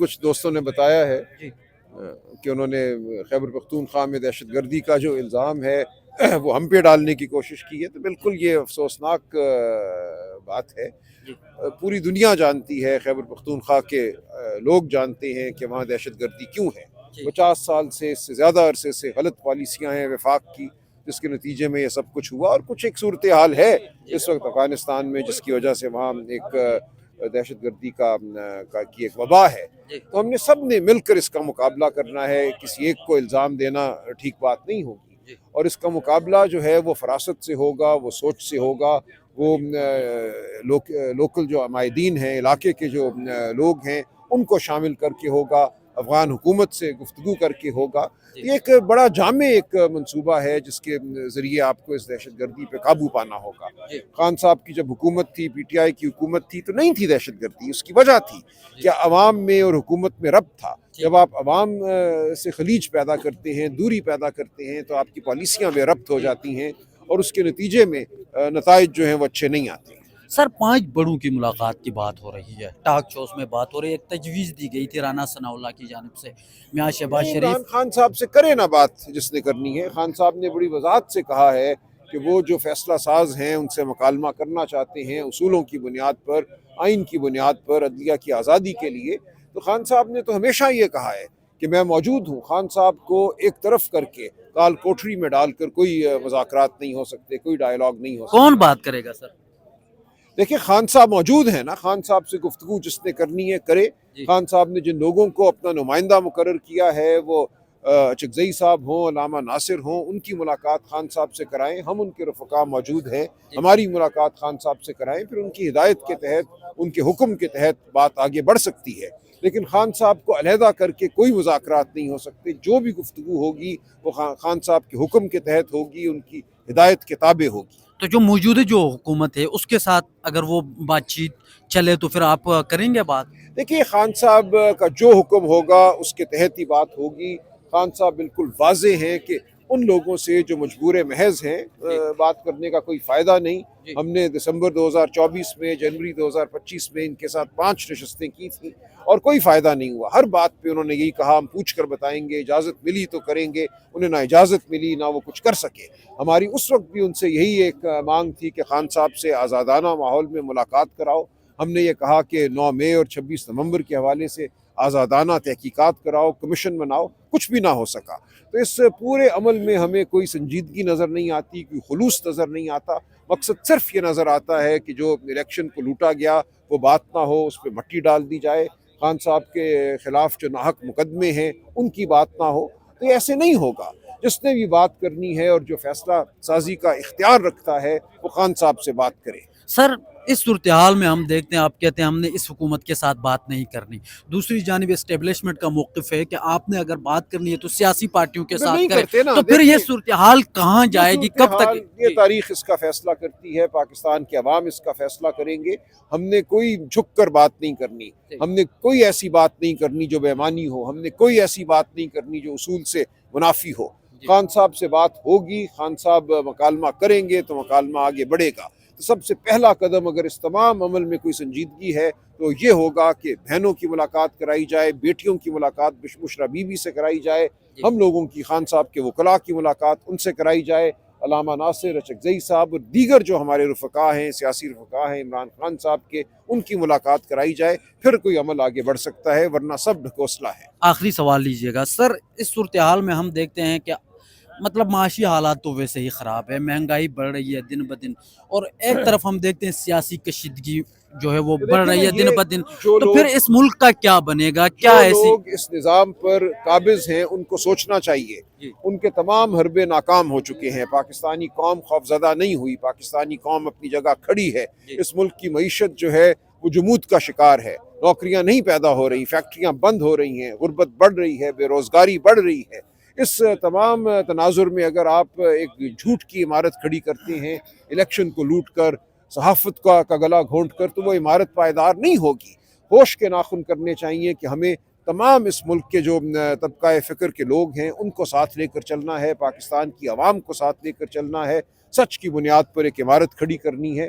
کچھ دوستوں نے بتایا ہے جی کہ انہوں نے خیبر پختونخوا میں دہشت گردی کا جو الزام ہے وہ ہم پہ ڈالنے کی کوشش کی ہے، تو بالکل یہ افسوسناک بات ہے۔ جی پوری دنیا جانتی ہے، خیبر پختونخوا کے لوگ جانتے ہیں کہ وہاں دہشت گردی کیوں ہے۔ جی 50 سال سے، اس سے زیادہ عرصے سے غلط پالیسیاں ہیں وفاق کی، جس کے نتیجے میں یہ سب کچھ ہوا، اور کچھ ایک صورتحال ہے جی اس وقت افغانستان میں جس کی وجہ سے وہاں ایک دہشت گردی کی ایک وبا ہے۔ جی تو ہم نے سب نے مل کر اس کا مقابلہ کرنا ہے، کسی ایک کو الزام دینا ٹھیک بات نہیں ہوگی، جی اور اس کا مقابلہ جو ہے وہ فراست سے ہوگا، وہ سوچ سے ہوگا، وہ لوکل جو عمائدین ہیں، علاقے کے جو لوگ ہیں، ان کو شامل کر کے ہوگا، افغان حکومت سے گفتگو کر کے ہوگا۔ جی یہ ایک بڑا جامع ایک منصوبہ ہے جس کے ذریعے آپ کو اس دہشت گردی پہ قابو پانا ہوگا۔ جی خان صاحب کی جب حکومت تھی، پی ٹی آئی کی حکومت تھی، تو نہیں تھی دہشت گردی، اس کی وجہ تھی کہ عوام میں اور حکومت میں ربط تھا۔ جب آپ عوام سے خلیج پیدا کرتے ہیں، دوری پیدا کرتے ہیں، تو آپ کی پالیسیاں بے ربط ہو جاتی ہیں، اور اس کے نتیجے میں نتائج جو ہیں وہ اچھے نہیں آتے۔ سر 5 بڑوں کی ملاقات کی بات ہو رہی ہے، ٹاک شوز میں بات ہو رہی ہے، ایک تجویز دی گئی تھی رانا ثناء اللہ کی جانب سے، میاں شہباز نہیں، شریف۔ عمران خان صاحب سے کرے نا بات جس نے کرنی ہے۔ خان صاحب نے بڑی وضاحت سے کہا ہے کہ وہ جو فیصلہ ساز ہیں ان سے مکالمہ کرنا چاہتے ہیں، اصولوں کی بنیاد پر، آئین کی بنیاد پر، عدلیہ کی آزادی کے لیے۔ تو خان صاحب نے تو ہمیشہ یہ کہا ہے کہ میں موجود ہوں۔ خان صاحب کو ایک طرف کر کے کال کوٹری میں ڈال کر کوئی مذاکرات نہیں ہو سکتے، کوئی ڈائیلاگ نہیں ہو کون سکتا۔ بات کرے گا سر؟ دیکھیں، خان صاحب موجود ہیں نا، خان صاحب سے گفتگو جس نے کرنی ہے کرے۔ جی خان صاحب نے جن لوگوں کو اپنا نمائندہ مقرر کیا ہے، وہ چکزئی صاحب ہوں، علامہ ناصر ہوں، ان کی ملاقات خان صاحب سے کرائیں۔ ہم ان کے رفقا موجود ہیں، جی ہماری ملاقات خان صاحب سے کرائیں، پھر ان کی ہدایت کے تحت، ان کے حکم کے تحت بات آگے بڑھ سکتی ہے۔ لیکن خان صاحب کو علیحدہ کر کے کوئی مذاکرات نہیں ہو سکتے۔ جو بھی گفتگو ہوگی وہ خان صاحب کے حکم کے تحت ہوگی، ان کی ہدایت کے تابع ہوگی۔ تو جو موجودہ جو حکومت ہے اس کے ساتھ اگر وہ بات چیت چلے تو پھر آپ کریں گے بات؟ دیکھیے، خان صاحب کا جو حکم ہوگا اس کے تحت ہی بات ہوگی۔ خان صاحب بالکل واضح ہیں کہ ان لوگوں سے جو مجبور محض ہیں، جی بات کرنے کا کوئی فائدہ نہیں۔ جی ہم نے دسمبر 2024 میں، جنوری 2025 میں ان کے ساتھ 5 نشستیں کی تھیں، اور کوئی فائدہ نہیں ہوا۔ ہر بات پہ انہوں نے یہی کہا ہم پوچھ کر بتائیں گے، اجازت ملی تو کریں گے۔ انہیں نہ اجازت ملی، نہ وہ کچھ کر سکے۔ ہماری اس وقت بھی ان سے یہی ایک مانگ تھی کہ خان صاحب سے آزادانہ ماحول میں ملاقات کراؤ۔ ہم نے یہ کہا کہ 9 مئی اور 26 نومبر کے حوالے سے آزادانہ تحقیقات کراؤ، کمیشن بناؤ، کچھ بھی نہ ہو سکا۔ تو اس پورے عمل میں ہمیں کوئی سنجیدگی نظر نہیں آتی، کوئی خلوص نظر نہیں آتا۔ مقصد صرف یہ نظر آتا ہے کہ جو الیکشن کو لوٹا گیا وہ بات نہ ہو، اس پہ مٹی ڈال دی جائے۔ خان صاحب کے خلاف جو ناحق مقدمے ہیں ان کی بات نہ ہو۔ تو یہ ایسے نہیں ہوگا۔ جس نے بھی بات کرنی ہے اور جو فیصلہ سازی کا اختیار رکھتا ہے وہ خان صاحب سے بات کرے۔ سر اس صورتحال میں ہم دیکھتے ہیں، آپ کہتے ہیں ہم نے اس حکومت کے ساتھ بات نہیں کرنی، دوسری جانب اسٹیبلشمنٹ کا موقف ہے کہ آپ نے اگر بات کرنی ہے تو سیاسی پارٹیوں کے پھر ساتھ نہیں کریں، کرتے نا۔ تو پھر یہ دیکھیں، صورتحال کہاں یہ جائے گی، کب تک؟ صورتحال، یہ جی تاریخ اس کا فیصلہ کرتی ہے، پاکستان کے عوام اس کا فیصلہ کریں گے۔ ہم نے کوئی جھک کر بات نہیں کرنی، جی ہم نے کوئی ایسی بات نہیں کرنی جو بے ایمانی ہو، ہم نے کوئی ایسی بات نہیں کرنی جو اصول سے منافی ہو۔ جی خان صاحب سے بات ہوگی، خان صاحب مکالمہ کریں گے تو مکالمہ آگے بڑھے گا۔ تو سب سے پہلا قدم اگر اس تمام عمل میں کوئی سنجیدگی ہے تو یہ ہوگا کہ بہنوں کی ملاقات کرائی جائے، بیٹیوں کی ملاقات بشرا بی بی سے کرائی جائے، جی ہم لوگوں کی، خان صاحب کے وکلاء کی ملاقات ان سے کرائی جائے، علامہ ناصر، چکزئی صاحب اور دیگر جو ہمارے رفقا ہیں، سیاسی رفقا ہیں عمران خان صاحب کے، ان کی ملاقات کرائی جائے، پھر کوئی عمل آگے بڑھ سکتا ہے، ورنہ سب ڈھکوسلا ہے۔ آخری سوال لیجئے گا سر، اس صورتحال میں ہم دیکھتے ہیں کہ مطلب معاشی حالات تو ویسے ہی خراب ہے، مہنگائی بڑھ رہی ہے دن بدن، اور ایک طرف ہم دیکھتے ہیں سیاسی کشیدگی جو ہے وہ بڑھ دیکھیں نا، رہی ہے دن یہ بدن، جو تو پھر لوگ اس ملک کا کیا بنے گا؟ کیا جو ایسی؟ لوگ اس نظام پر قابض ہیں ان کو سوچنا چاہیے۔ جی ان کے تمام حربے ناکام ہو چکے ہیں۔ پاکستانی قوم خوفزدہ نہیں ہوئی، پاکستانی قوم اپنی جگہ کھڑی ہے۔ جی اس ملک کی معیشت جو ہے وہ جمود کا شکار ہے، نوکریاں نہیں پیدا ہو رہی، فیکٹریاں بند ہو رہی ہیں، غربت بڑھ رہی ہے، بے روزگاری بڑھ رہی ہے۔ اس تمام تناظر میں اگر آپ ایک جھوٹ کی عمارت کھڑی کرتے ہیں، الیکشن کو لوٹ کر، صحافت کا گلا گھونٹ کر، تو وہ عمارت پائیدار نہیں ہوگی۔ ہوش کے ناخن کرنے چاہیے کہ ہمیں تمام اس ملک کے جو طبقہ فکر کے لوگ ہیں ان کو ساتھ لے کر چلنا ہے، پاکستان کی عوام کو ساتھ لے کر چلنا ہے، سچ کی بنیاد پر ایک عمارت کھڑی کرنی ہے۔